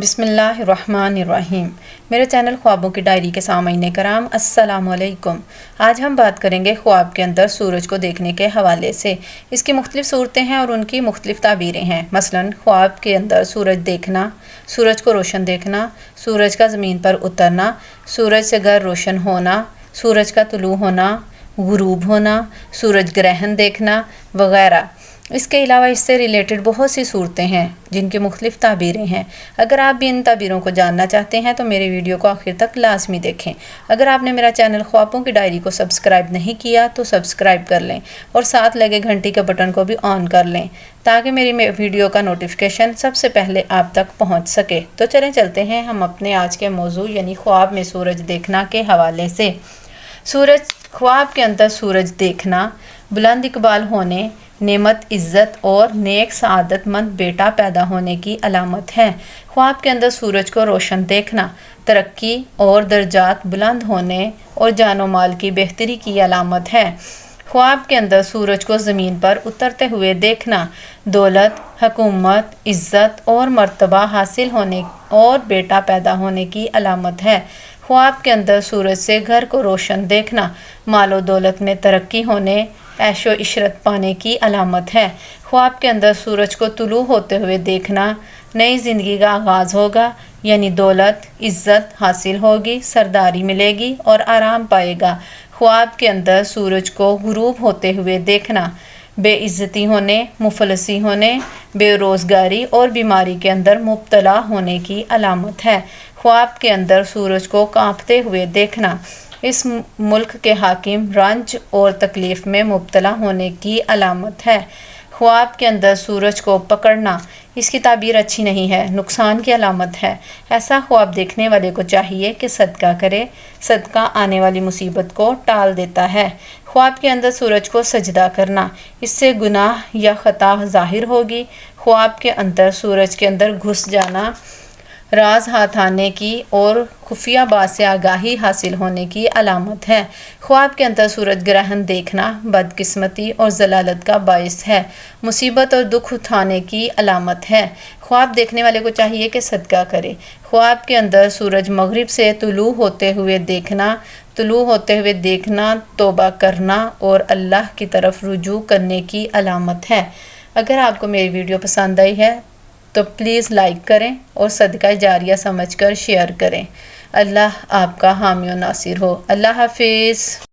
بسم اللہ الرحمن الرحیم۔ میرے چینل خوابوں کی ڈائری کے سامعین کرام السلام علیکم۔ آج ہم بات کریں گے خواب کے اندر سورج کو دیکھنے کے حوالے سے۔ اس کی مختلف صورتیں ہیں اور ان کی مختلف تعبیریں ہیں۔ مثلاً خواب کے اندر سورج دیکھنا، سورج کو روشن دیکھنا، سورج کا زمین پر اترنا، سورج سے گھر روشن ہونا، سورج کا طلوع ہونا، غروب ہونا، سورج گرہن دیکھنا وغیرہ۔ اس کے علاوہ اس سے ریلیٹڈ بہت سی صورتیں ہیں جن کی مختلف تعبیریں ہیں۔ اگر آپ بھی ان تعبیروں کو جاننا چاہتے ہیں تو میرے ویڈیو کو آخر تک لازمی دیکھیں۔ اگر آپ نے میرا چینل خوابوں کی ڈائری کو سبسکرائب نہیں کیا تو سبسکرائب کر لیں اور ساتھ لگے گھنٹی کے بٹن کو بھی آن کر لیں تاکہ میری ویڈیو کا نوٹیفیکیشن سب سے پہلے آپ تک پہنچ سکے۔ تو چلتے ہیں ہم اپنے آج کے موضوع یعنی خواب میں سورج دیکھنا کے حوالے سے۔ خواب کے اندر سورج دیکھنا بلند اقبال ہونے، نعمت، عزت اور نیک سعادت مند بیٹا پیدا ہونے کی علامت ہے۔ خواب کے اندر سورج کو روشن دیکھنا ترقی اور درجات بلند ہونے اور جان و مال کی بہتری کی علامت ہے۔ خواب کے اندر سورج کو زمین پر اترتے ہوئے دیکھنا دولت، حکومت، عزت اور مرتبہ حاصل ہونے اور بیٹا پیدا ہونے کی علامت ہے۔ خواب کے اندر سورج سے گھر کو روشن دیکھنا مال و دولت میں ترقی ہونے، عیش و عشرت پانے کی علامت ہے۔ خواب کے اندر سورج کو طلوع ہوتے ہوئے دیکھنا نئی زندگی کا آغاز ہوگا، یعنی دولت، عزت حاصل ہوگی، سرداری ملے گی اور آرام پائے گا۔ خواب کے اندر سورج کو غروب ہوتے ہوئے دیکھنا بے عزتی ہونے، مفلسی ہونے، بے روزگاری اور بیماری کے اندر مبتلا ہونے کی علامت ہے۔ خواب کے اندر سورج کو کانپتے ہوئے دیکھنا اس ملک کے حاکم رنج اور تکلیف میں مبتلا ہونے کی علامت ہے۔ خواب کے اندر سورج کو پکڑنا اس کی تعبیر اچھی نہیں ہے، نقصان کی علامت ہے۔ ایسا خواب دیکھنے والے کو چاہیے کہ صدقہ کرے، صدقہ آنے والی مصیبت کو ٹال دیتا ہے۔ خواب کے اندر سورج کو سجدہ کرنا اس سے گناہ یا خطا ظاہر ہوگی۔ خواب کے اندر سورج کے اندر گھس جانا راز ہاتھ آنے کی اور خفیہ بات سے آگاہی حاصل ہونے کی علامت ہے۔ خواب کے اندر سورج گرہن دیکھنا بدقسمتی اور ضلالت کا باعث ہے، مصیبت اور دکھ اٹھانے کی علامت ہے۔ خواب دیکھنے والے کو چاہیے کہ صدقہ کرے۔ خواب کے اندر سورج مغرب سے طلوع ہوتے ہوئے دیکھنا توبہ کرنا اور اللہ کی طرف رجوع کرنے کی علامت ہے۔ اگر آپ کو میری ویڈیو پسند آئی ہے تو پلیز لائک کریں اور صدقہ جاریہ سمجھ کر شیئر کریں۔ اللہ آپ کا حامی و ناصر ہو۔ اللہ حافظ۔